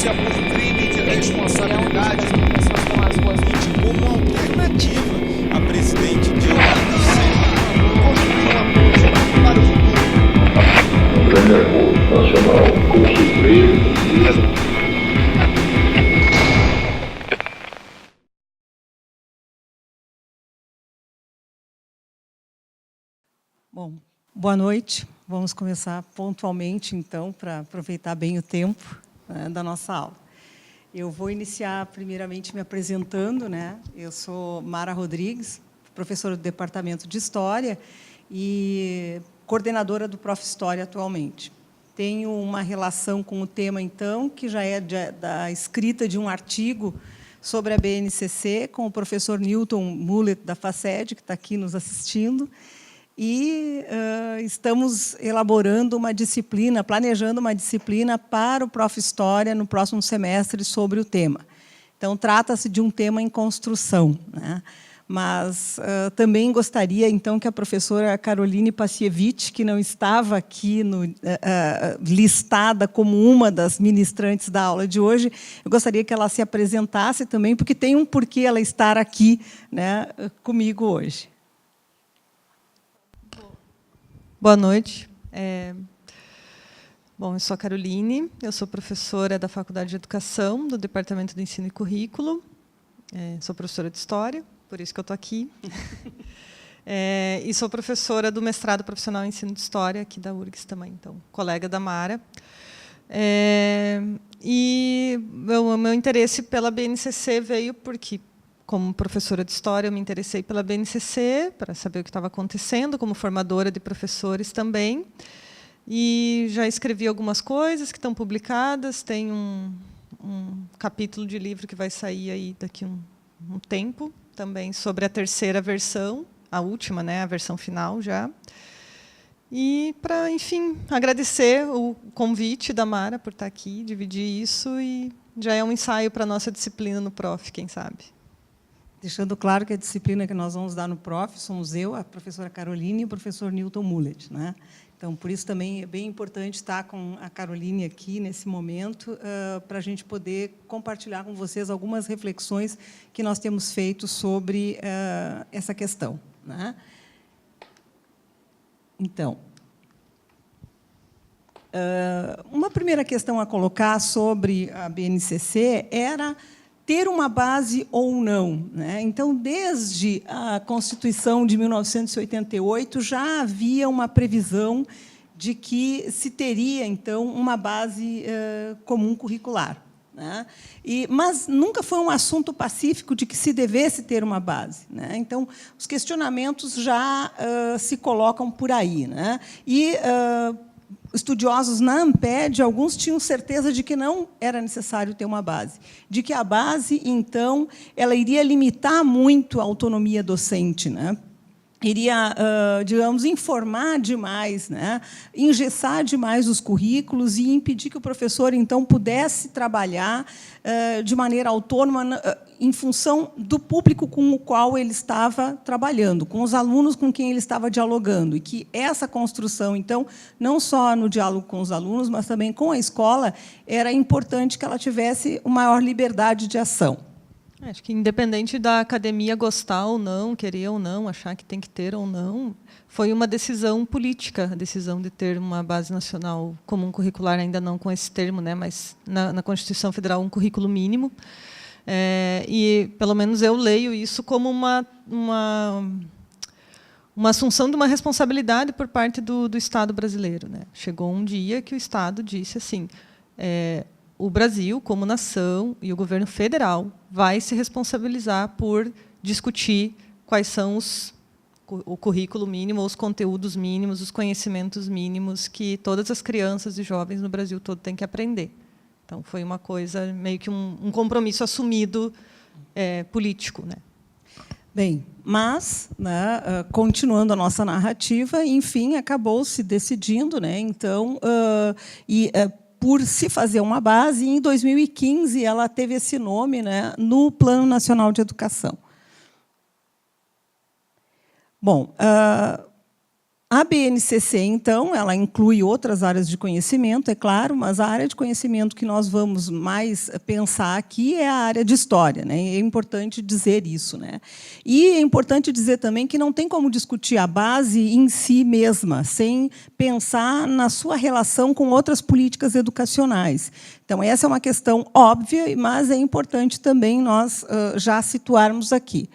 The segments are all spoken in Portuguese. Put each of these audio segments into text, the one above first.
denúncia por crime de responsabilidade como alternativa a presidente Dilma Rousseff. construir uma ponte para o futuro. Um grande acordo nacional construído. Bom, boa noite. Vamos começar pontualmente, então, para aproveitar bem o tempo, né, da nossa aula. Eu vou iniciar, primeiramente, me apresentando, né? Eu sou Mara Rodrigues, professora do Departamento de História e coordenadora do Prof. História atualmente. Tenho uma relação com o tema, então, que já é da escrita de um artigo sobre a BNCC, com o professor Newton Mulet, da FACED, que está aqui nos assistindo, e estamos elaborando uma disciplina, planejando uma disciplina para o Prof. História no próximo semestre sobre o tema. Então, trata-se de um tema em construção, né? Mas também gostaria, então, que a professora Caroline Passievich, que não estava aqui listada como uma das ministrantes da aula de hoje, eu gostaria que ela se apresentasse também, porque tem um porquê ela estar aqui, né, comigo hoje. Boa noite. Bom, eu sou a Caroline, eu sou professora da Faculdade de Educação, do Departamento de Ensino e Currículo, sou professora de História, por isso que eu estou aqui, e sou professora do mestrado profissional em Ensino de História, aqui da URGS também, então, colega da Mara. E o meu interesse pela BNCC veio porque, como professora de História, eu me interessei pela BNCC, para saber o que estava acontecendo, como formadora de professores também. E já escrevi algumas coisas que estão publicadas, tem um capítulo de livro que vai sair aí daqui um tempo, também sobre a terceira versão, a última, né, a versão final já. E para, enfim, agradecer o convite da Mara por estar aqui, dividir isso, e já é um ensaio para a nossa disciplina no Prof, quem sabe. Deixando claro que a disciplina que nós vamos dar no Prof somos eu, a professora Caroline e o professor Newton Mulet, né? Então, por isso também é bem importante estar com a Caroline aqui nesse momento, para a gente poder compartilhar com vocês algumas reflexões que nós temos feito sobre essa questão, né? Então, uma primeira questão a colocar sobre a BNCC era ter uma base ou não, né? Então, desde a Constituição de 1988, já havia uma previsão de que se teria, então, uma base comum curricular, né? Mas nunca foi um assunto pacífico de que se devesse ter uma base, né? Então, os questionamentos já se colocam por aí, né? E estudiosos na Amped, alguns tinham certeza de que não era necessário ter uma base, de que a base, então, ela iria limitar muito a autonomia docente, né? Iria, digamos, informar demais, né? Engessar demais os currículos e impedir que o professor, então, pudesse trabalhar de maneira autônoma em função do público com o qual ele estava trabalhando, com os alunos com quem ele estava dialogando, e que essa construção, então, não só no diálogo com os alunos, mas também com a escola, era importante que ela tivesse uma maior liberdade de ação. Acho que, independente da academia gostar ou não, querer ou não, achar que tem que ter ou não, foi uma decisão política, a decisão de ter uma base nacional comum curricular, ainda não com esse termo, né, mas na Constituição Federal, um currículo mínimo. E, pelo menos, eu leio isso como uma assunção de uma responsabilidade por parte do Estado brasileiro, né? Chegou um dia que o Estado disse assim, o Brasil, como nação, e o governo federal vai se responsabilizar por discutir quais são o currículo mínimo, os conteúdos mínimos, os conhecimentos mínimos que todas as crianças e jovens no Brasil todo têm que aprender. Então, foi uma coisa, meio que um compromisso assumido político, né? Bem, mas, né, continuando a nossa narrativa, enfim, acabou se decidindo, né? Então, por se fazer uma base, em 2015 ela teve esse nome, né, no Plano Nacional de Educação. Bom, A BNCC, então, ela inclui outras áreas de conhecimento, é claro, mas a área de conhecimento que nós vamos mais pensar aqui é a área de história, né? É importante dizer isso, né? E é importante dizer também que não tem como discutir a base em si mesma, sem pensar na sua relação com outras políticas educacionais. Então, essa é uma questão óbvia, mas é importante também nós já situarmos aqui.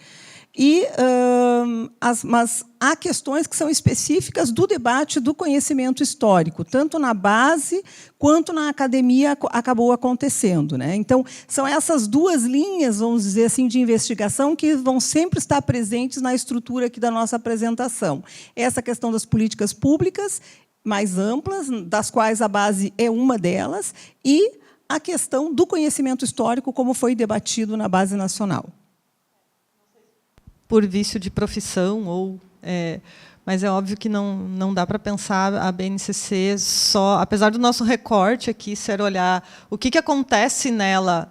Mas há questões que são específicas do debate do conhecimento histórico, tanto na base quanto na academia acabou acontecendo, né? Então, são essas duas linhas, vamos dizer assim, de investigação que vão sempre estar presentes na estrutura aqui da nossa apresentação. Essa questão das políticas públicas mais amplas, das quais a base é uma delas, e a questão do conhecimento histórico, como foi debatido na base nacional. Por vício de profissão, mas é óbvio que não dá para pensar a BNCC só, apesar do nosso recorte aqui ser olhar o que acontece nela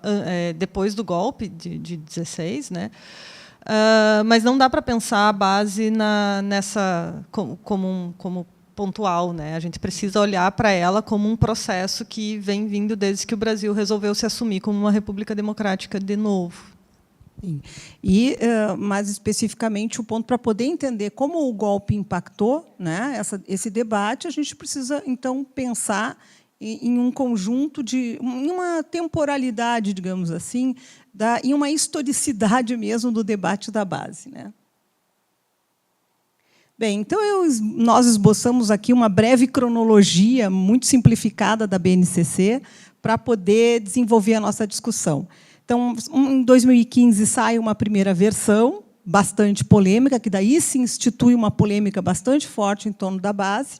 depois do golpe de 16, né? Mas não dá para pensar a base nessa como pontual, né? A gente precisa olhar para ela como um processo que vem vindo desde que o Brasil resolveu se assumir como uma república democrática de novo. E, mais especificamente, o ponto para poder entender como o golpe impactou, né, esse debate, a gente precisa, então, pensar em um conjunto em uma temporalidade, digamos assim, em uma historicidade mesmo do debate da base, né? Bem, então nós esboçamos aqui uma breve cronologia muito simplificada da BNCC para poder desenvolver a nossa discussão. Então, em 2015, sai uma primeira versão, bastante polêmica, que daí se institui uma polêmica bastante forte em torno da base.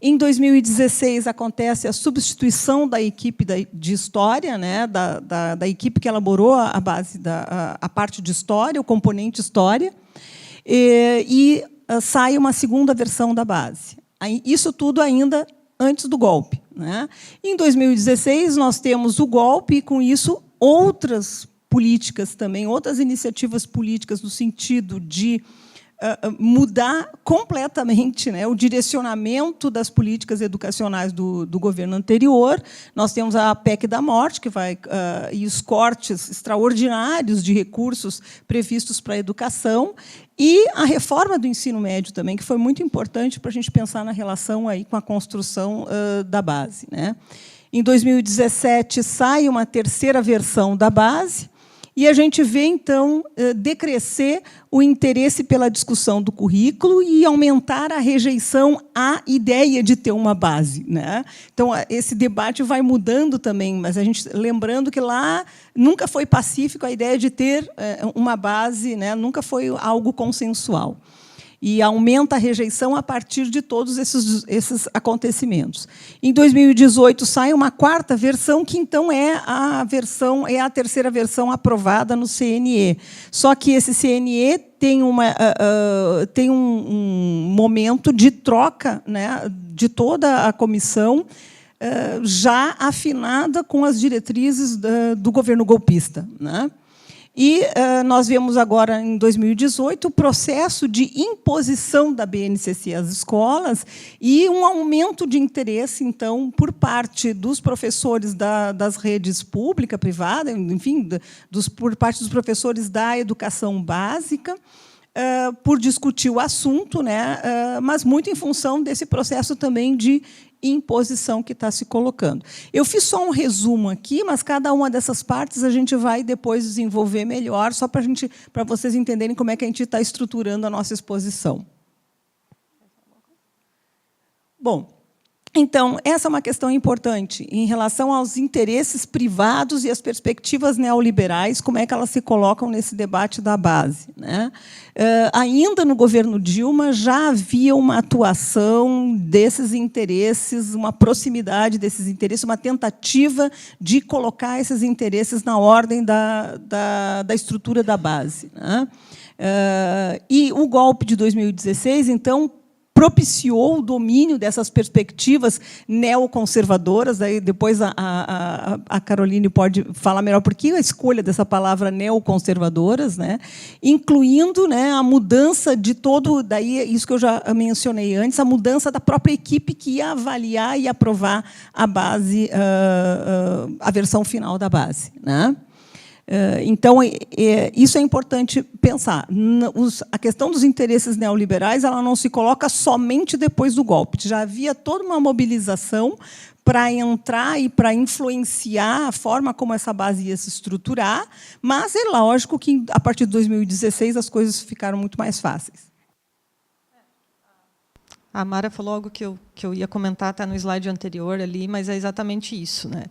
Em 2016, acontece a substituição da equipe de história, né, da equipe que elaborou a base, a parte de história, o componente história, e sai uma segunda versão da base. Isso tudo ainda antes do golpe, né? Em 2016, nós temos o golpe, e, com isso, outras políticas também, outras iniciativas políticas no sentido de mudar completamente, né, o direcionamento das políticas educacionais do governo anterior. Nós temos a PEC da morte, que vai e os cortes extraordinários de recursos previstos para a educação, e a reforma do ensino médio também, que foi muito importante para a gente pensar na relação aí com a construção da base, né? Em 2017, sai uma terceira versão da base, e a gente vê, então, decrescer o interesse pela discussão do currículo e aumentar a rejeição à ideia de ter uma base, né? Então, esse debate vai mudando também, mas a gente lembrando que lá nunca foi pacífico a ideia de ter uma base, né? Nunca foi algo consensual. E aumenta a rejeição a partir de todos esses acontecimentos. Em 2018, sai uma quarta versão, que, então, é a terceira versão aprovada no CNE. Só que esse CNE tem um momento de troca, né, de toda a comissão, já afinada com as diretrizes do governo golpista, né? E nós vemos agora, em 2018, o processo de imposição da BNCC às escolas e um aumento de interesse, então, por parte dos professores das redes pública, privada, enfim, por parte dos professores da educação básica, por discutir o assunto, né, mas muito em função desse processo também de imposição que está se colocando. Eu fiz só um resumo aqui, mas cada uma dessas partes a gente vai depois desenvolver melhor, só para vocês entenderem como é que a gente está estruturando a nossa exposição. Bom, então, essa é uma questão importante em relação aos interesses privados e as perspectivas neoliberais, como é que elas se colocam nesse debate da base, né? Ainda no governo Dilma, já havia uma atuação desses interesses, uma proximidade desses interesses, uma tentativa de colocar esses interesses na ordem da estrutura da base, né? E o golpe de 2016, então, propiciou o domínio dessas perspectivas neoconservadoras. Aí depois a Caroline pode falar melhor por que a escolha dessa palavra neoconservadoras, né? Incluindo, né, a mudança de todo, daí isso que eu já mencionei antes, a mudança da própria equipe que ia avaliar e aprovar a base, a versão final da base, né? Então, isso é importante pensar. A questão dos interesses neoliberais ela não se coloca somente depois do golpe. Já havia toda uma mobilização para entrar e para influenciar a forma como essa base ia se estruturar, mas é lógico que, a partir de 2016, as coisas ficaram muito mais fáceis. A Mara falou algo que eu ia comentar até no slide anterior, ali, mas é exatamente isso, né?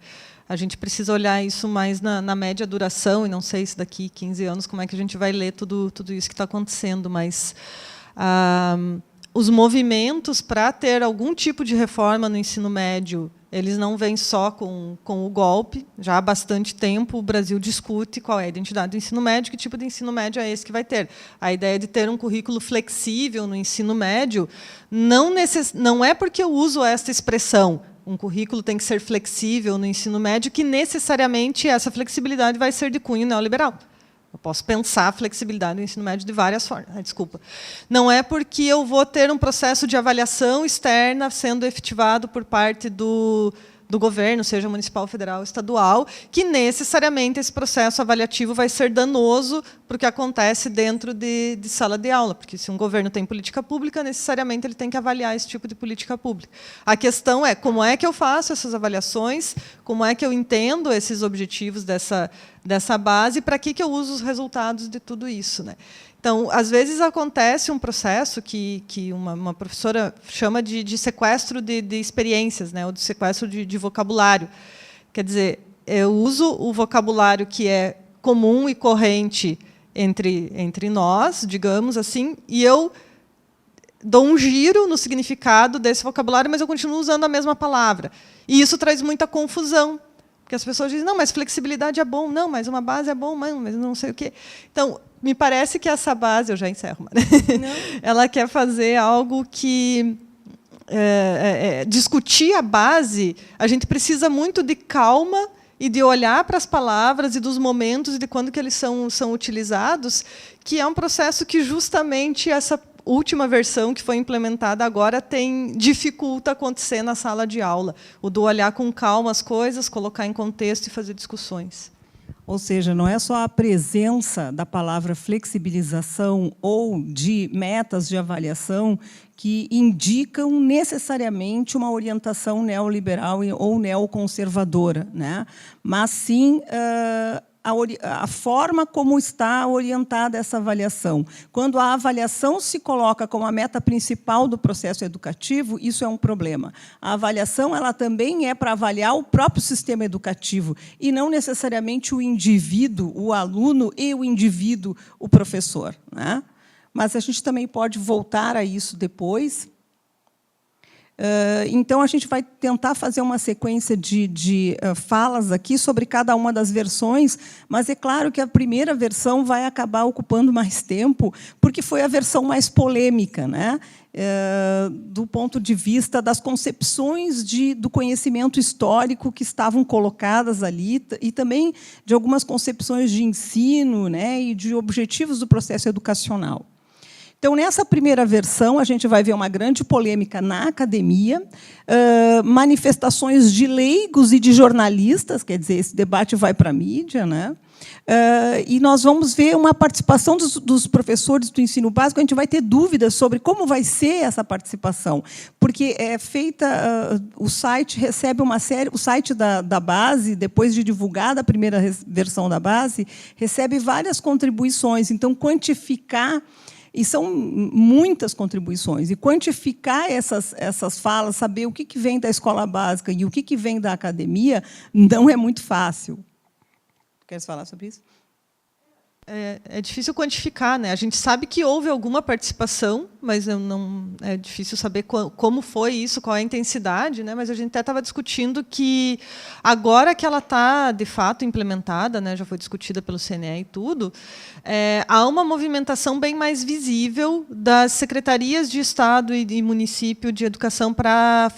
A gente precisa olhar isso mais na média duração, e não sei se daqui 15 anos como é que a gente vai ler tudo isso que está acontecendo, mas os movimentos para ter algum tipo de reforma no ensino médio, eles não vêm só com o golpe. Já há bastante tempo o Brasil discute qual é a identidade do ensino médio, que tipo de ensino médio é esse que vai ter. A ideia de ter um currículo flexível no ensino médio não é porque eu uso esta expressão, um currículo tem que ser flexível no ensino médio, que necessariamente essa flexibilidade vai ser de cunho neoliberal. Eu posso pensar a flexibilidade no ensino médio de várias formas. Desculpa. Não é porque eu vou ter um processo de avaliação externa sendo efetivado por parte do governo, seja municipal, federal, estadual, que necessariamente esse processo avaliativo vai ser danoso para o que acontece dentro de sala de aula, porque se um governo tem política pública, necessariamente ele tem que avaliar esse tipo de política pública. A questão é como é que eu faço essas avaliações, como é que eu entendo esses objetivos dessa base, para que eu uso os resultados de tudo isso, né? Então, às vezes acontece um processo que uma professora chama de sequestro de experiências, né, ou de sequestro de vocabulário. Quer dizer, eu uso o vocabulário que é comum e corrente entre nós, digamos assim, e eu dou um giro no significado desse vocabulário, mas eu continuo usando a mesma palavra. E isso traz muita confusão, porque as pessoas dizem, não, mas flexibilidade é bom, não, mas uma base é bom, mas não sei o quê. Então, me parece que essa base, eu já encerro, ela quer fazer algo que discutir a base, a gente precisa muito de calma e de olhar para as palavras e dos momentos e de quando que eles são utilizados, que é um processo que justamente essa última versão que foi implementada agora dificulta acontecer na sala de aula, o do olhar com calma as coisas, colocar em contexto e fazer discussões. Ou seja, não é só a presença da palavra flexibilização ou de metas de avaliação que indicam necessariamente uma orientação neoliberal ou neoconservadora, né? Mas sim a forma como está orientada essa avaliação. Quando a avaliação se coloca como a meta principal do processo educativo, isso é um problema. A avaliação ela também é para avaliar o próprio sistema educativo, e não necessariamente o indivíduo, o aluno e o indivíduo, o professor, né? Mas a gente também pode voltar a isso depois. Então, a gente vai tentar fazer uma sequência de falas aqui sobre cada uma das versões, mas é claro que a primeira versão vai acabar ocupando mais tempo, porque foi a versão mais polêmica, né? Do ponto de vista das concepções do conhecimento histórico que estavam colocadas ali, e também de algumas concepções de ensino, né, e de objetivos do processo educacional. Então, nessa primeira versão, a gente vai ver uma grande polêmica na academia, manifestações de leigos e de jornalistas, quer dizer, esse debate vai para a mídia, né? E nós vamos ver uma participação dos professores do ensino básico. A gente vai ter dúvidas sobre como vai ser essa participação, porque é feita, o site recebe uma série, o site da base, depois de divulgada a primeira versão da base, recebe várias contribuições. Então, quantificar, e são muitas contribuições, e quantificar essas falas, saber o que vem da escola básica e o que vem da academia, não é muito fácil. Queres falar sobre isso? é difícil quantificar, né? A gente sabe que houve alguma participação, mas é difícil saber como foi isso, qual é a intensidade, né? Mas a gente até estava discutindo que agora que ela está de fato implementada, né? Já foi discutida pelo CNE e tudo, há uma movimentação bem mais visível das secretarias de Estado e município de educação para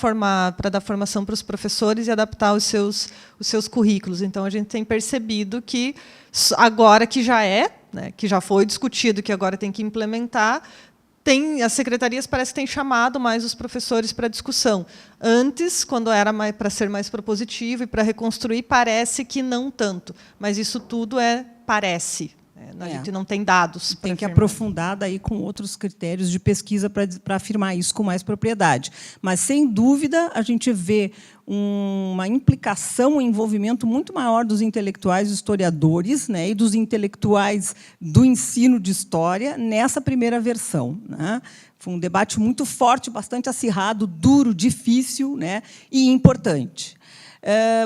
dar formação para os professores e adaptar os seus currículos. Então a gente tem percebido que agora que já né, que já foi discutido, que agora tem que implementar, as secretarias parece que têm chamado mais os professores para discussão. Antes, quando era para ser mais propositivo e para reconstruir, parece que não tanto. Mas isso tudo parece. A gente não tem dados. Tem que aprofundar daí com outros critérios de pesquisa para afirmar isso com mais propriedade. Mas, sem dúvida, a gente vê uma implicação, um envolvimento muito maior dos intelectuais historiadores, né, e dos intelectuais do ensino de história nessa primeira versão, né? Foi um debate muito forte, bastante acirrado, duro, difícil, né, e importante.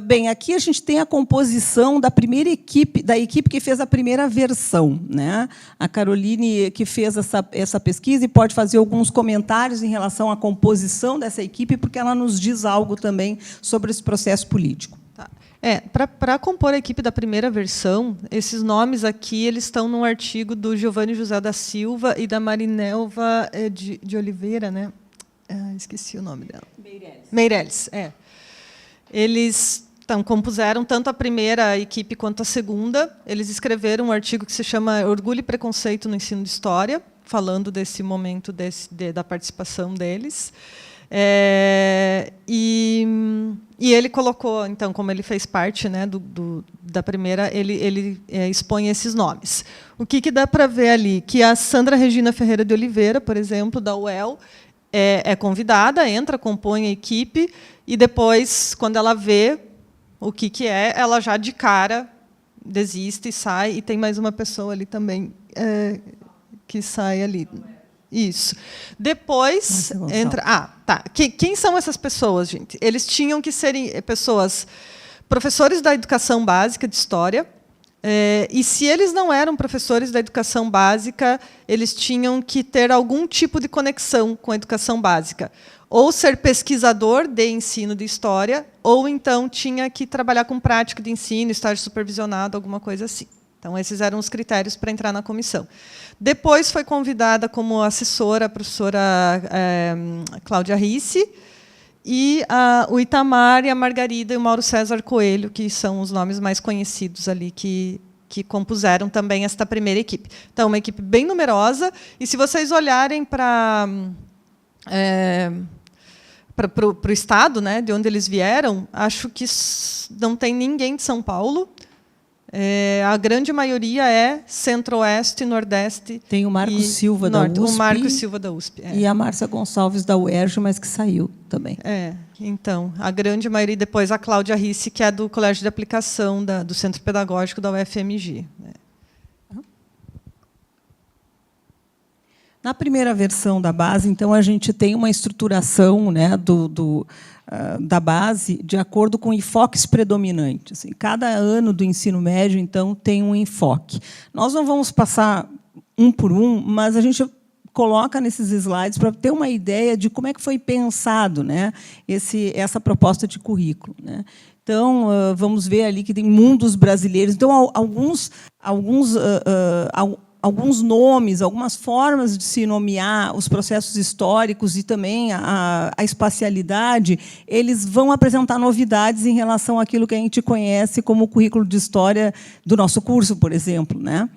Bem, aqui a gente tem a composição da primeira equipe, da equipe que fez a primeira versão, né? A Caroline, que fez essa pesquisa, e pode fazer alguns comentários em relação à composição dessa equipe, porque ela nos diz algo também sobre esse processo político. Tá. Para compor a equipe da primeira versão, esses nomes aqui eles estão num artigo do Giovanni José da Silva e da Marinelva de Oliveira, né? Esqueci o nome dela. Meirelles, Eles compuseram tanto a primeira equipe quanto a segunda. Eles escreveram um artigo que se chama Orgulho e Preconceito no Ensino de História, falando desse momento da participação deles. E ele colocou, então, como ele fez parte, né, da primeira, ele expõe esses nomes. O que dá para ver ali? Que a Sandra Regina Ferreira de Oliveira, por exemplo, da UEL, é convidada, entra, compõe a equipe, e depois, quando ela vê o que ela já de cara desiste e sai, e tem mais uma pessoa ali também que sai ali. Isso. Depois entra... tá. Quem são essas pessoas, gente? Eles tinham que serem pessoas, professores da educação básica de história, e se eles não eram professores da educação básica, eles tinham que ter algum tipo de conexão com a educação básica. Ou ser pesquisador de ensino de história, ou então tinha que trabalhar com prática de ensino, estágio supervisionado, alguma coisa assim. Então, esses eram os critérios para entrar na comissão. Depois foi convidada como assessora a professora Cláudia Ricci, e o Itamar, e a Margarida e o Mauro César Coelho, que são os nomes mais conhecidos ali que compuseram também esta primeira equipe. Então, uma equipe bem numerosa. E, se vocês olharem para o estado, né, de onde eles vieram, acho que não tem ninguém de São Paulo. A grande maioria é Centro-Oeste, Nordeste. Tem o Marcos Silva da USP. O Marcos Silva da USP. E a Márcia Gonçalves da UERJ, mas que saiu também. Então, a grande maioria. Depois a Cláudia Ricci, que é do Colégio de Aplicação do Centro Pedagógico da UFMG. Na primeira versão da base, então, a gente tem uma estruturação, né, da base de acordo com enfoques predominantes. Assim, cada ano do ensino médio, então, tem um enfoque. Nós não vamos passar um por um, mas a gente coloca nesses slides para ter uma ideia de como é que foi pensado, né, essa proposta de currículo, né. Então, vamos ver ali que tem mundos brasileiros. Então, alguns nomes, algumas formas de se nomear os processos históricos e também a espacialidade, eles vão apresentar novidades em relação àquilo que a gente conhece como o currículo de história do nosso curso, por exemplo, né?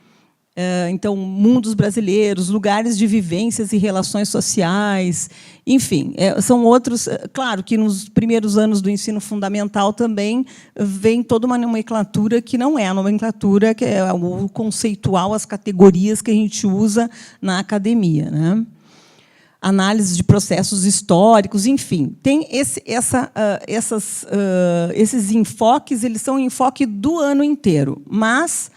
Então, mundos brasileiros, lugares de vivências e relações sociais, enfim, são outros. Claro que nos primeiros anos do ensino fundamental também vem toda uma nomenclatura que não é a nomenclatura, que é o conceitual, as categorias que a gente usa na academia, né? Análise de processos históricos, enfim, tem esses enfoques, eles são enfoque do ano inteiro, mas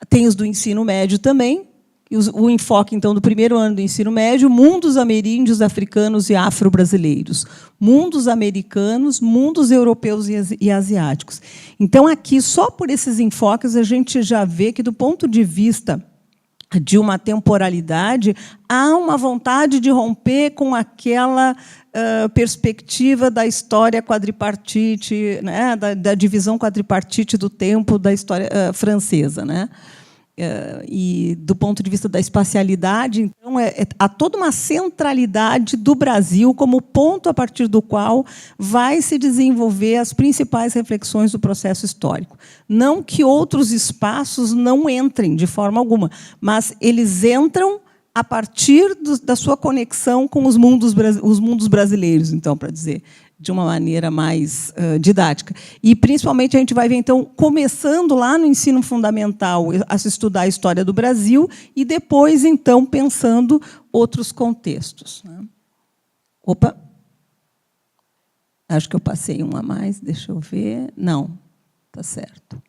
tem os do ensino médio também, E o enfoque, então, do primeiro ano do ensino médio, mundos ameríndios, africanos e afro-brasileiros. Mundos americanos, mundos europeus e asiáticos. Então, aqui, só por esses enfoques, a gente já vê que, do ponto de vista de uma temporalidade, há uma vontade de romper com aquela perspectiva da história quadripartite, né, da divisão quadripartite do tempo da história francesa, né? E, do ponto de vista da espacialidade, então, há toda uma centralidade do Brasil como ponto a partir do qual vai se desenvolver as principais reflexões do processo histórico. Não que outros espaços não entrem de forma alguma, mas eles entram a partir da sua conexão com os mundos brasileiros, então, para dizer de uma maneira mais didática. E, principalmente, a gente vai ver, então, começando lá no ensino fundamental a se estudar a história do Brasil e, depois, então, pensando outros contextos. Opa! Acho que eu passei um a mais, deixa eu ver. Não, está certo.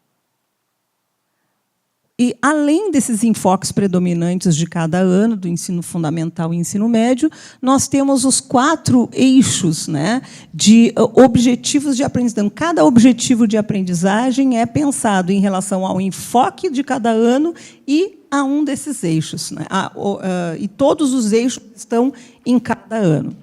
E, além desses enfoques predominantes de cada ano, do ensino fundamental e ensino médio, nós temos os 4 eixos, né, de objetivos de aprendizagem. Cada objetivo de aprendizagem é pensado em relação ao enfoque de cada ano e a um desses eixos, né? E todos os eixos estão em cada ano.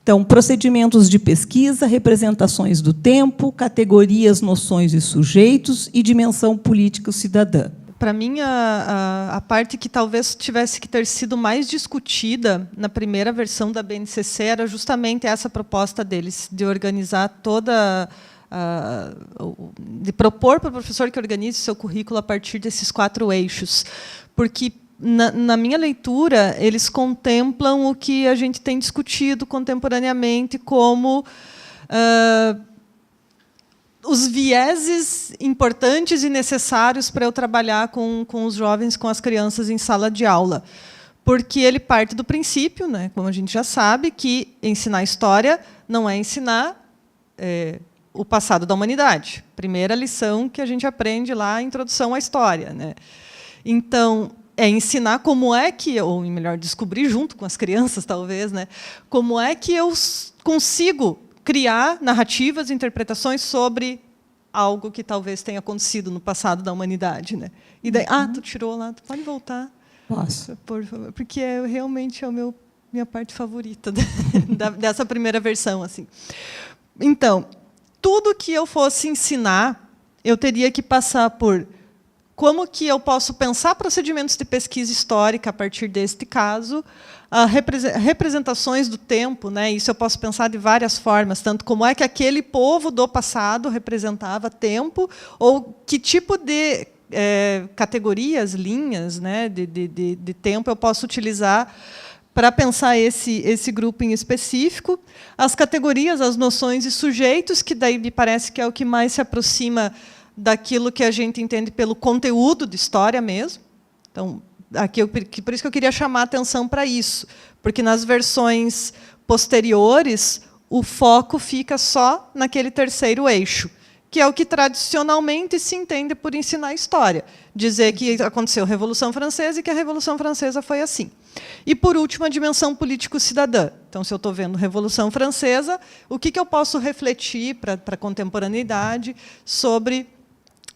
Então, procedimentos de pesquisa, representações do tempo, categorias, noções e sujeitos e dimensão político-cidadã. Para mim, a parte que talvez tivesse que ter sido mais discutida na primeira versão da BNCC era justamente essa proposta deles, de organizar toda... de propor para o professor que organize seu currículo a partir desses 4 eixos. Porque, na minha leitura, eles contemplam o que a gente tem discutido contemporaneamente como... os vieses importantes e necessários para eu trabalhar com os jovens, com as crianças em sala de aula. Porque ele parte do princípio, né, como a gente já sabe, que ensinar história não é ensinar o passado da humanidade. Primeira lição que a gente aprende lá, a introdução à história, né? Então, é ensinar como é que, ou melhor, descobrir junto com as crianças, talvez, né, como é que eu consigo criar narrativas, interpretações sobre algo que talvez tenha acontecido no passado da humanidade, né? E daí, tu tirou lá, tu pode voltar? Posso. Por favor, porque realmente é minha parte favorita dessa primeira versão, assim. Então, tudo que eu fosse ensinar, eu teria que passar por como que eu posso pensar procedimentos de pesquisa histórica a partir deste caso, representações do tempo, né? Isso eu posso pensar de várias formas, tanto como é que aquele povo do passado representava tempo, ou que tipo de categorias, linhas, né, de tempo eu posso utilizar para pensar esse grupo em específico. As categorias, as noções e sujeitos, que daí me parece que é o que mais se aproxima daquilo que a gente entende pelo conteúdo de história mesmo. Então, por isso que eu queria chamar a atenção para isso, porque nas versões posteriores o foco fica só naquele terceiro eixo, que é o que tradicionalmente se entende por ensinar história. Dizer que aconteceu a Revolução Francesa e que a Revolução Francesa foi assim. E, por último, a dimensão político-cidadã. Então, se eu estou vendo Revolução Francesa, o que eu posso refletir para a contemporaneidade sobre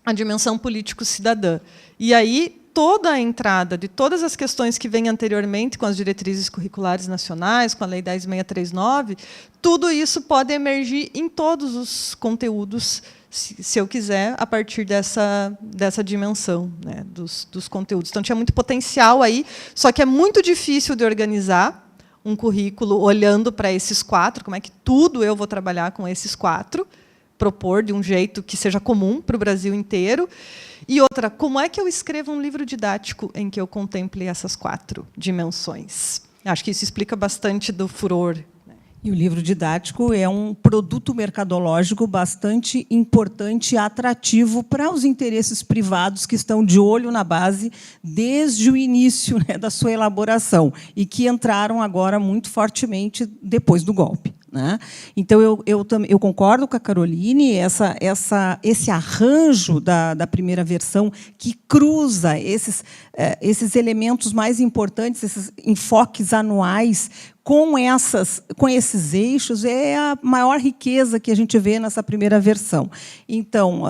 a dimensão político-cidadã? E aí, toda a entrada de todas as questões que vêm anteriormente com as diretrizes curriculares nacionais, com a Lei 10.639, tudo isso pode emergir em todos os conteúdos, se eu quiser, a partir dessa dimensão, né, dos conteúdos. Então, tinha muito potencial aí, só que é muito difícil de organizar um currículo olhando para esses 4, como é que tudo eu vou trabalhar com esses 4, propor de um jeito que seja comum para o Brasil inteiro. E outra, como é que eu escrevo um livro didático em que eu contemple essas 4 dimensões? Acho que isso explica bastante do furor. E o livro didático é um produto mercadológico bastante importante e atrativo para os interesses privados que estão de olho na base desde o início, né, da sua elaboração e que entraram agora muito fortemente depois do golpe. né? Então, eu concordo com a Caroline, esse arranjo da primeira versão, que cruza esses elementos mais importantes, esses enfoques anuais, com esses eixos, é a maior riqueza que a gente vê nessa primeira versão. Então,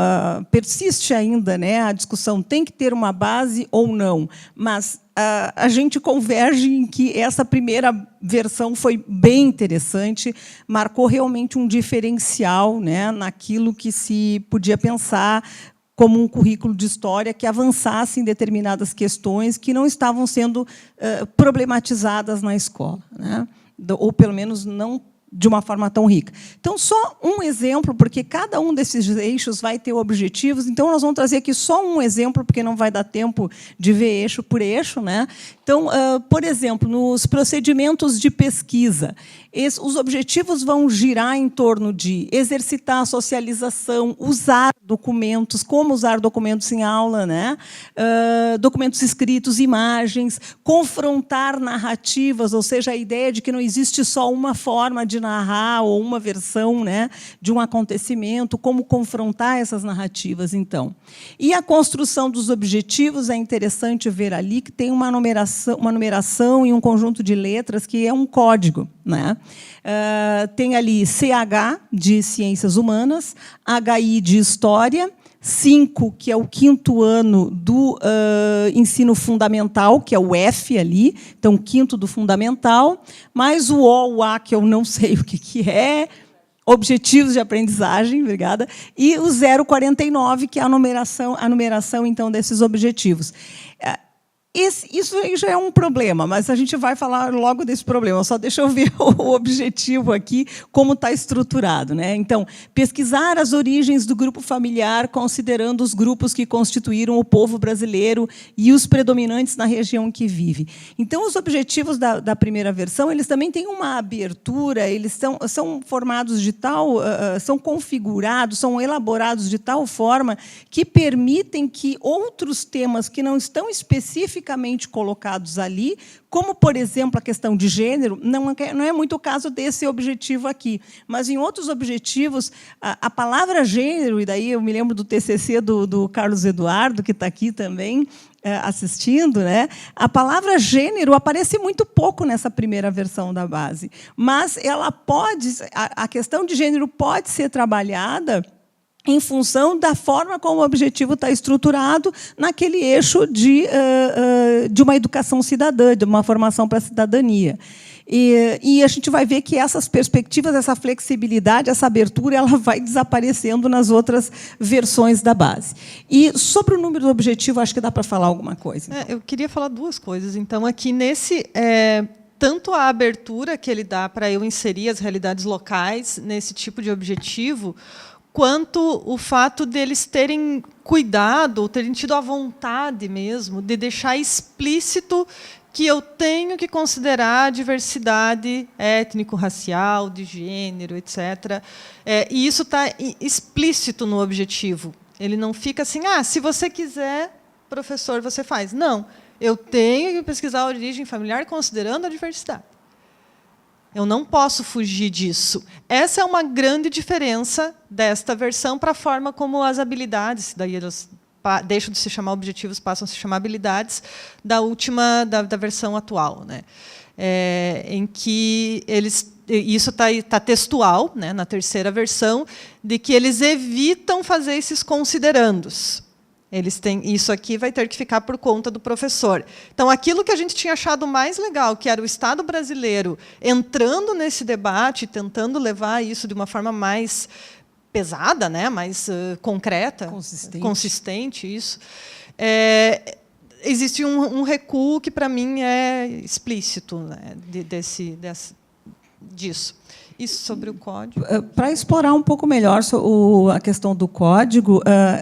persiste ainda, né, a discussão, tem que ter uma base ou não, mas a gente converge em que essa primeira versão foi bem interessante, marcou realmente um diferencial, né, naquilo que se podia pensar como um currículo de história que avançasse em determinadas questões que não estavam sendo problematizadas na escola, né? Ou, pelo menos, não de uma forma tão rica. Então, só um exemplo, porque cada um desses eixos vai ter objetivos. Então, nós vamos trazer aqui só um exemplo, porque não vai dar tempo de ver eixo por eixo, né? Então, por exemplo, nos procedimentos de pesquisa, os objetivos vão girar em torno de exercitar a socialização, usar documentos, como usar documentos em aula, né? Documentos escritos, imagens, confrontar narrativas, ou seja, a ideia de que não existe só uma forma de narrar ou uma versão, né, de um acontecimento, como confrontar essas narrativas, então. E a construção dos objetivos, é interessante ver ali que tem uma numeração e um conjunto de letras que é um código, né? Tem ali CH, de Ciências Humanas, HI, de História, 5, que é o 5º ano do ensino fundamental, que é o F ali, então, 5º do fundamental, mais o O, o A, que eu não sei o que é, objetivos de aprendizagem, obrigada, e o 049, que é a numeração então, desses objetivos. Isso aí já é um problema, mas a gente vai falar logo desse problema. Só deixa eu ver o objetivo aqui, como está estruturado, né? Então, pesquisar as origens do grupo familiar, considerando os grupos que constituíram o povo brasileiro e os predominantes na região em que vive. Então, os objetivos da primeira versão, eles também têm uma abertura, eles são formados de tal, são configurados, são elaborados de tal forma que permitem que outros temas que não estão especificamente colocados ali, como, por exemplo, a questão de gênero, não é muito o caso desse objetivo aqui, mas em outros objetivos, a palavra gênero, e daí eu me lembro do TCC do Carlos Eduardo, que está aqui também assistindo, né? A palavra gênero aparece muito pouco nessa primeira versão da base, mas a questão de gênero pode ser trabalhada em função da forma como o objetivo está estruturado naquele eixo de uma educação cidadã, de uma formação para a cidadania. E a gente vai ver que essas perspectivas, essa flexibilidade, essa abertura, ela vai desaparecendo nas outras versões da base. E sobre o número do objetivo, acho que dá para falar alguma coisa. Eu queria falar duas coisas. Então, aqui nesse... tanto a abertura que ele dá para eu inserir as realidades locais nesse tipo de objetivo, quanto o fato deles terem cuidado, ou terem tido a vontade mesmo de deixar explícito que eu tenho que considerar a diversidade étnico-racial, de gênero, etc. E isso está explícito no objetivo. Ele não fica assim, se você quiser, professor, você faz. Não, eu tenho que pesquisar a origem familiar considerando a diversidade. Eu não posso fugir disso. Essa é uma grande diferença desta versão para a forma como as habilidades, daí elas deixam de se chamar objetivos, passam a se chamar habilidades, da versão atual, né? Em que isso está textual, né, na terceira versão, de que eles evitam fazer esses considerandos. Isso aqui vai ter que ficar por conta do professor. Então, aquilo que a gente tinha achado mais legal, que era o Estado brasileiro entrando nesse debate, tentando levar isso de uma forma mais pesada, né, mais concreta, consistente isso, existe um recuo que, para mim, é explícito, né, disso. Isso sobre o código. Para explorar um pouco melhor a questão do código,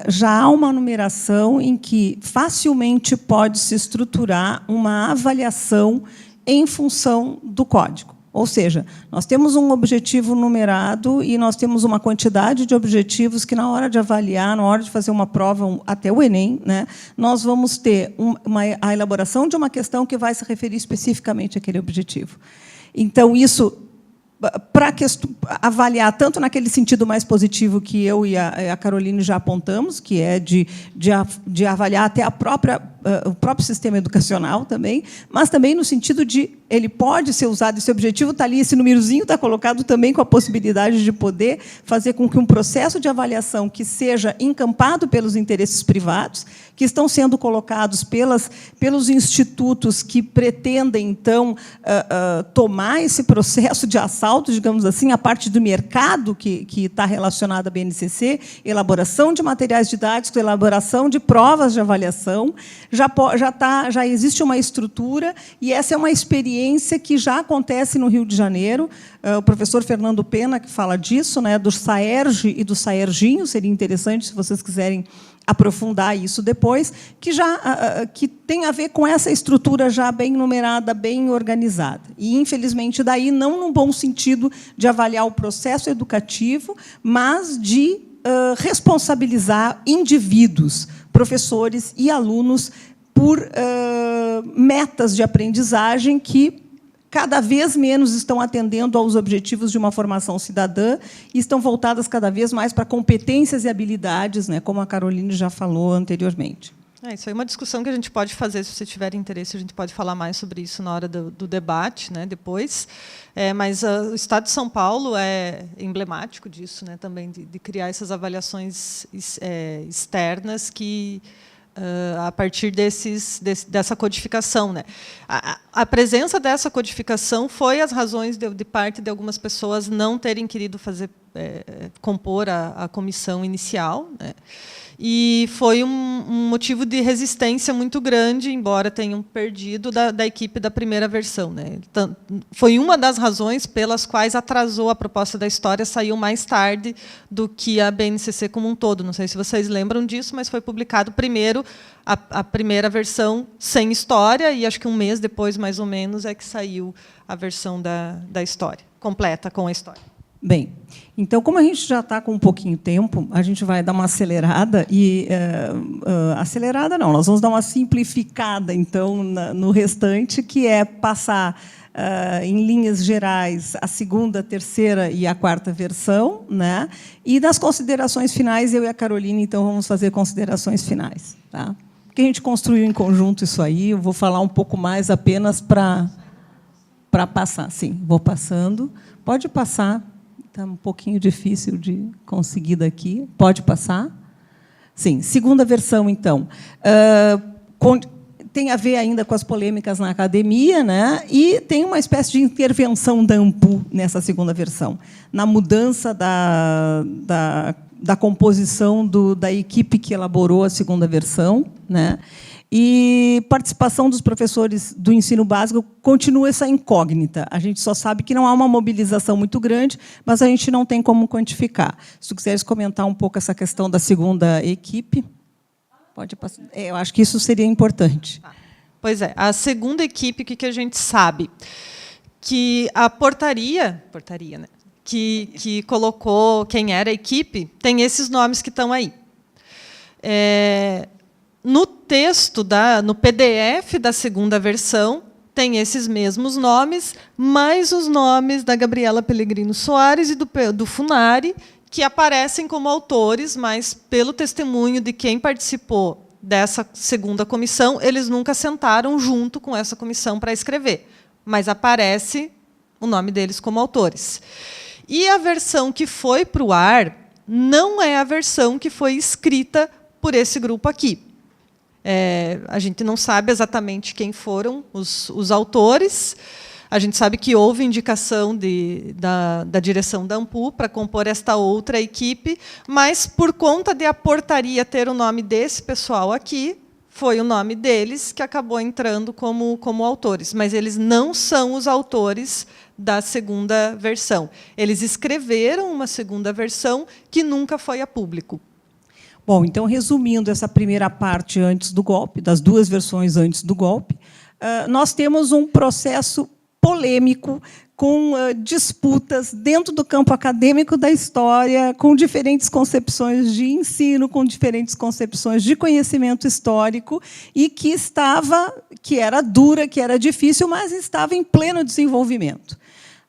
já há uma numeração em que facilmente pode se estruturar uma avaliação em função do código. Ou seja, nós temos um objetivo numerado e nós temos uma quantidade de objetivos que, na hora de avaliar, na hora de fazer uma prova, até o Enem, né, nós vamos ter a elaboração de uma questão que vai se referir especificamente àquele objetivo. Então, isso para avaliar tanto naquele sentido mais positivo que eu e a Caroline já apontamos, que é de avaliar até o próprio sistema educacional também, mas também no sentido de ele pode ser usado, esse objetivo está ali, esse númerozinho está colocado também com a possibilidade de poder fazer com que um processo de avaliação que seja encampado pelos interesses privados, que estão sendo colocados pelos institutos que pretendem, então, tomar esse processo de assalto, digamos assim, a parte do mercado que está relacionada à BNCC, elaboração de materiais didáticos, elaboração de provas de avaliação, já existe uma estrutura, e essa é uma experiência que já acontece no Rio de Janeiro. O professor Fernando Pena, que fala disso, né, do SAERJ e do SAERJinho, seria interessante, se vocês quiserem aprofundar isso depois, que tem a ver com essa estrutura já bem numerada, bem organizada. E, infelizmente, daí não no bom sentido de avaliar o processo educativo, mas de responsabilizar indivíduos, professores e alunos por metas de aprendizagem que cada vez menos estão atendendo aos objetivos de uma formação cidadã e estão voltadas cada vez mais para competências e habilidades, né, como a Caroline já falou anteriormente. Isso aí é uma discussão que a gente pode fazer, se você tiver interesse, a gente pode falar mais sobre isso na hora do debate, né, depois. Mas o Estado de São Paulo é emblemático disso, né, também, de criar essas avaliações externas que, a partir dessa codificação, né? A presença dessa codificação foi as razões de parte de algumas pessoas não terem querido compor a comissão inicial, né? E foi um motivo de resistência muito grande, embora tenham perdido da equipe da primeira versão, né? Então, foi uma das razões pelas quais atrasou a proposta da história, saiu mais tarde do que a BNCC como um todo. Não sei se vocês lembram disso, mas foi publicado primeiro a primeira versão sem história, e acho que um mês depois, mais ou menos, é que saiu a versão da história, completa com a história. Bem, então, como a gente já está com um pouquinho de tempo, a gente vai dar uma acelerada e acelerada não, nós vamos dar uma simplificada, então, no restante, que é passar em linhas gerais a segunda, a terceira e a quarta versão, né? E das considerações finais, eu e a Caroline, então, vamos fazer considerações finais, tá? Porque a gente construiu em conjunto isso aí. Eu vou falar um pouco mais apenas para passar. Sim, vou passando. Pode passar. Está um pouquinho difícil de conseguir daqui. Pode passar? Sim. Segunda versão, então. Tem a ver ainda com as polêmicas na academia, né? E tem uma espécie de intervenção da ANPU nessa segunda versão, na mudança da composição da equipe que elaborou a segunda versão, né? E participação dos professores do ensino básico continua essa incógnita. A gente só sabe que não há uma mobilização muito grande, mas a gente não tem como quantificar. Se tu quiseres comentar um pouco essa questão da segunda equipe, pode passar. Eu acho que isso seria importante. Pois é, a segunda equipe, o que a gente sabe? Que a portaria, né, que colocou quem era a equipe, tem esses nomes que estão aí. No texto, no PDF da segunda versão, tem esses mesmos nomes, mais os nomes da Gabriela Pellegrino Soares e do Funari, que aparecem como autores, mas, pelo testemunho de quem participou dessa segunda comissão, eles nunca sentaram junto com essa comissão para escrever, mas aparece o nome deles como autores. E a versão que foi para o ar não é a versão que foi escrita por esse grupo aqui. A gente não sabe exatamente quem foram os autores. A gente sabe que houve indicação da direção da ANPU para compor esta outra equipe, mas, por conta de a portaria ter o nome desse pessoal aqui, foi o nome deles que acabou entrando como autores. Mas eles não são os autores da segunda versão. Eles escreveram uma segunda versão que nunca foi a público. Bom, então, resumindo essa primeira parte antes do golpe, das duas versões antes do golpe, nós temos um processo polêmico, com disputas dentro do campo acadêmico da história, com diferentes concepções de ensino, com diferentes concepções de conhecimento histórico, e que era dura, que era difícil, mas estava em pleno desenvolvimento.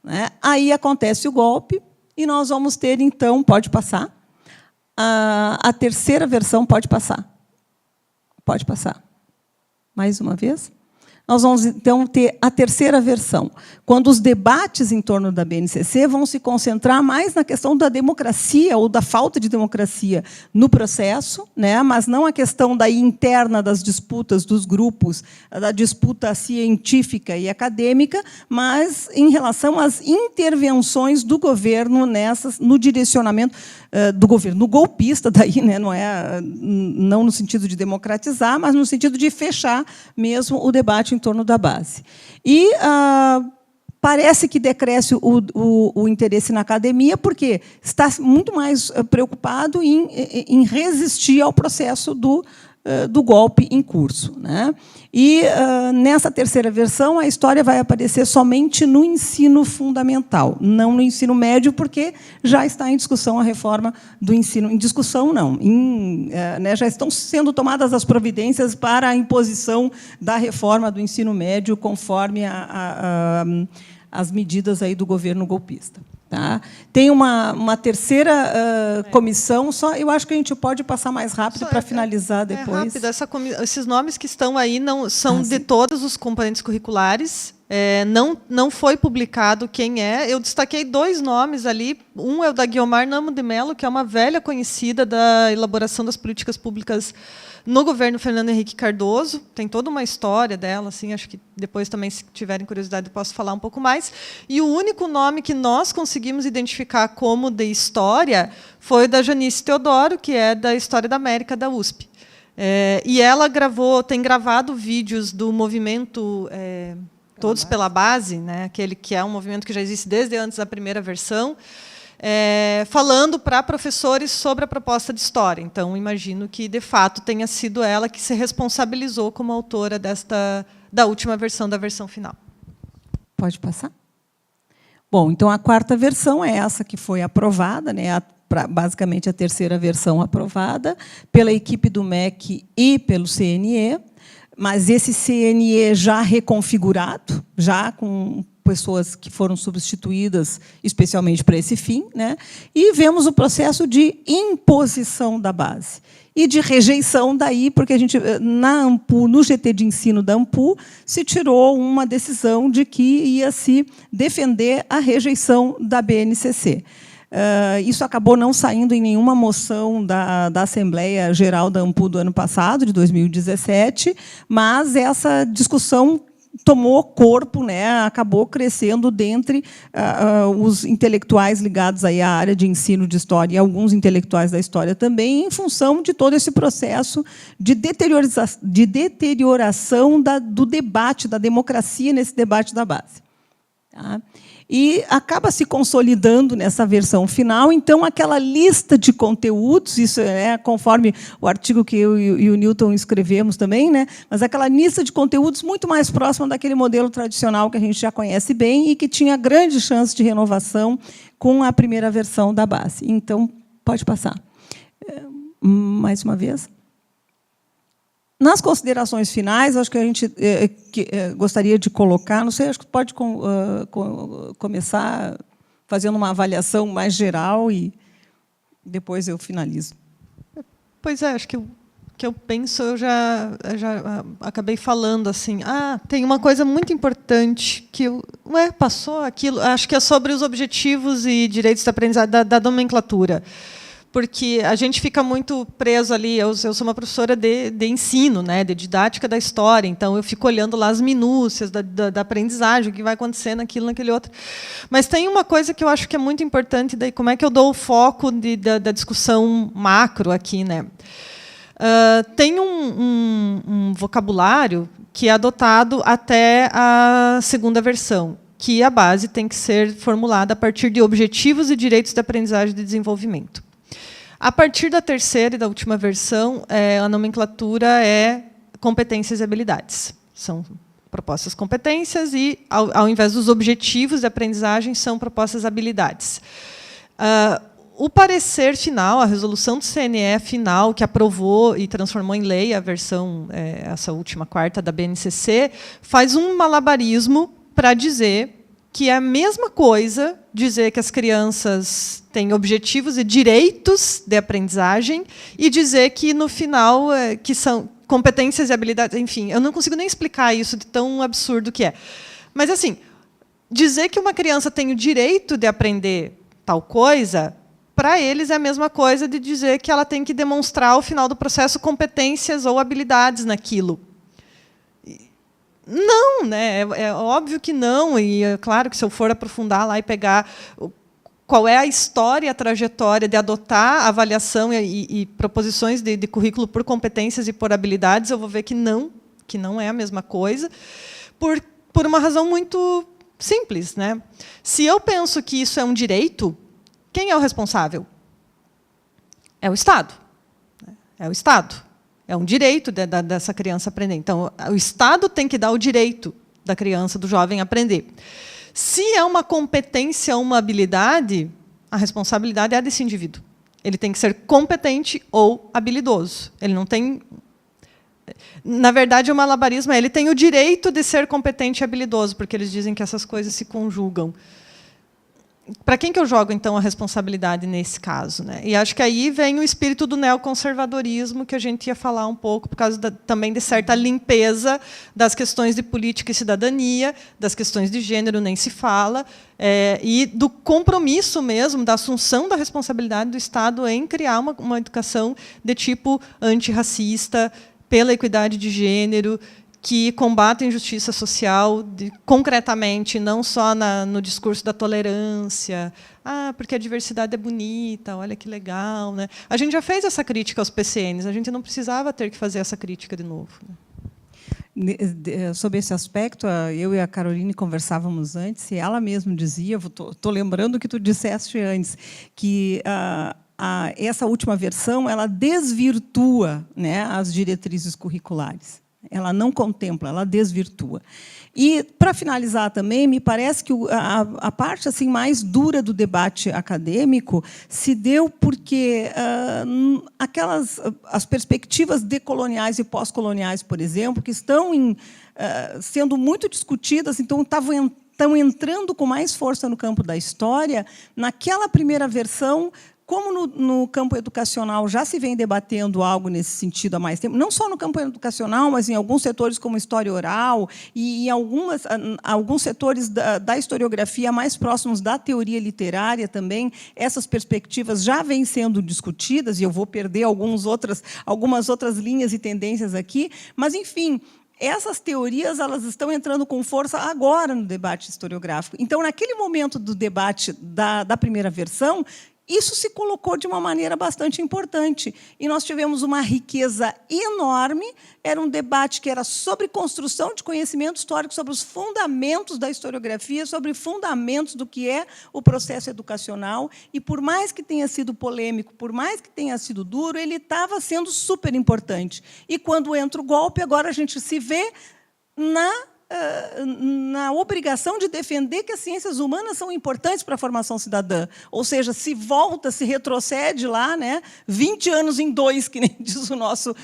né? Aí acontece o golpe e nós vamos ter, então, pode passar, a terceira versão, pode passar. Pode passar. Mais uma vez. Nós vamos, então, ter a terceira versão, quando os debates em torno da BNCC vão se concentrar mais na questão da democracia ou da falta de democracia no processo, né, mas não a questão daí interna das disputas dos grupos, da disputa científica e acadêmica, mas em relação às intervenções do governo no direcionamento do governo golpista, daí, né, não no sentido de democratizar, mas no sentido de fechar mesmo o debate em torno da base. E parece que decresce o interesse na academia, porque está muito mais preocupado em resistir ao processo do golpe em curso, né? E, nessa terceira versão, a história vai aparecer somente no ensino fundamental, não no ensino médio, porque já está em discussão a reforma do ensino. Em discussão, não. Né, já estão sendo tomadas as providências para a imposição da reforma do ensino médio, conforme as medidas aí do governo golpista. Tá? Tem uma terceira comissão, só eu acho que a gente pode passar mais rápido para finalizar depois. Rápido, esses nomes que estão aí não são de todos os componentes curriculares. Não foi publicado quem é. Eu destaquei 2 nomes ali. Um é o da Guiomar Namo de Mello, que é uma velha conhecida da elaboração das políticas públicas no governo Fernando Henrique Cardoso. Tem toda uma história dela, assim, acho que depois também, se tiverem curiosidade, eu posso falar um pouco mais. E o único nome que nós conseguimos identificar como de história foi o da Janice Teodoro, que é da História da América, da USP. E ela tem gravado vídeos do movimento Todos pela Base, né, aquele que é um movimento que já existe desde antes da primeira versão, falando para professores sobre a proposta de história. Então, imagino que, de fato, tenha sido ela que se responsabilizou como autora da última versão, da versão final. Pode passar? Bom, então, a quarta versão é essa que foi aprovada, né, basicamente a terceira versão aprovada pela equipe do MEC e pelo CNE, mas esse CNE já reconfigurado, já com pessoas que foram substituídas especialmente para esse fim, né? E vemos o processo de imposição da base e de rejeição daí, porque a gente na AMPU, no GT de ensino da AMPU, se tirou uma decisão de que ia se defender a rejeição da BNCC. Isso acabou não saindo em nenhuma moção da Assembleia Geral da AMPU do ano passado, de 2017, mas essa discussão tomou corpo, né, acabou crescendo dentre os intelectuais ligados aí à área de ensino de história e alguns intelectuais da história também, em função de todo esse processo de deterioração do debate, da democracia nesse debate da base. Tá? E acaba se consolidando nessa versão final, então, aquela lista de conteúdos, isso é conforme o artigo que eu e o Newton escrevemos também, né, mas aquela lista de conteúdos muito mais próxima daquele modelo tradicional que a gente já conhece bem e que tinha grande chance de renovação com a primeira versão da base. Então, pode passar. Mais uma vez. Nas considerações finais, acho que a gente gostaria de colocar, não sei, acho que pode começar fazendo uma avaliação mais geral e depois eu finalizo. Pois é, acho que o que eu penso, eu já acabei falando assim. Tem uma coisa muito importante que passou aquilo. Acho que é sobre os objetivos e direitos da aprendizagem da nomenclatura. Porque a gente fica muito preso ali. Eu sou uma professora de ensino, né, de didática da história, então eu fico olhando lá as minúcias da aprendizagem, o que vai acontecer naquilo, naquele outro. Mas tem uma coisa que eu acho que é muito importante, daí como é que eu dou o foco da discussão macro aqui, né? Tem um vocabulário que é adotado até a segunda versão, que a base tem que ser formulada a partir de objetivos e direitos da aprendizagem e de desenvolvimento. A partir da terceira e da última versão, a nomenclatura é competências e habilidades. São propostas competências e, ao invés dos objetivos de aprendizagem, são propostas habilidades. O parecer final, a resolução do CNE final, que aprovou e transformou em lei a versão, essa última quarta da BNCC, faz um malabarismo para dizer que é a mesma coisa dizer que as crianças têm objetivos e direitos de aprendizagem e dizer que, no final, que são competências e habilidades. Enfim, eu não consigo nem explicar isso de tão absurdo que é. Mas, assim, dizer que uma criança tem o direito de aprender tal coisa, para eles é a mesma coisa de dizer que ela tem que demonstrar, ao final do processo, competências ou habilidades naquilo. Não, né? É óbvio que não, e é claro que se eu for aprofundar lá e pegar qual é a história, a trajetória de adotar avaliação e proposições de currículo por competências e por habilidades, eu vou ver que não é a mesma coisa, por uma razão muito simples, né? Se eu penso que isso é um direito, quem é o responsável? É o Estado. É o Estado. É um direito dessa criança aprender. Então, o Estado tem que dar o direito da criança, do jovem, aprender. Se é uma competência ou uma habilidade, a responsabilidade é desse indivíduo. Ele tem que ser competente ou habilidoso. Ele não tem... Na verdade, o malabarismo ele tem o direito de ser competente e habilidoso, porque eles dizem que essas coisas se conjugam. Para quem que eu jogo, então, a responsabilidade nesse caso, né? E acho que aí vem o espírito do neoconservadorismo, que a gente ia falar um pouco, por causa também de certa limpeza das questões de política e cidadania, das questões de gênero, nem se fala, e do compromisso mesmo, da assunção da responsabilidade do Estado em criar uma educação de tipo antirracista, pela equidade de gênero, que combate a injustiça social concretamente, não só no discurso da tolerância, porque a diversidade é bonita, olha que legal, né? A gente já fez essa crítica aos PCNs, a gente não precisava ter que fazer essa crítica de novo, né? Sobre esse aspecto, eu e a Caroline conversávamos antes, e ela mesma dizia, estou lembrando o que tu disseste antes, que essa última versão ela desvirtua, né, as diretrizes curriculares. Ela não contempla, ela desvirtua. E, para finalizar também, me parece que a parte assim, mais dura do debate acadêmico se deu porque as perspectivas decoloniais e pós-coloniais, por exemplo, que estão sendo muito discutidas, então estão entrando com mais força no campo da história, naquela primeira versão. Como no campo educacional já se vem debatendo algo nesse sentido há mais tempo, não só no campo educacional, mas em alguns setores como história oral e em alguns setores da historiografia mais próximos da teoria literária também, essas perspectivas já vêm sendo discutidas, e eu vou perder algumas outras linhas e tendências aqui, mas, enfim, essas teorias elas estão entrando com força agora no debate historiográfico. Então, naquele momento do debate da primeira versão, isso se colocou de uma maneira bastante importante. E nós tivemos uma riqueza enorme. Era um debate que era sobre construção de conhecimento histórico, sobre os fundamentos da historiografia, sobre fundamentos do que é o processo educacional. E, por mais que tenha sido polêmico, por mais que tenha sido duro, ele estava sendo super importante. E, quando entra o golpe, agora a gente se vê na obrigação de defender que as ciências humanas são importantes para a formação cidadã. Ou seja, se retrocede lá, né, 20 anos em 2, que nem diz o nosso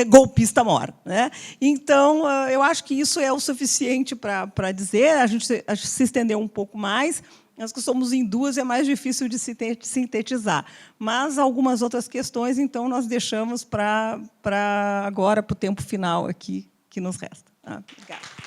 golpista mor, né? Então, eu acho que isso é o suficiente para dizer. A gente se estendeu um pouco mais. Nós que somos em 2, é mais difícil de sintetizar. Mas algumas outras questões, então, nós deixamos para agora, para o tempo final aqui que nos resta. Obrigada.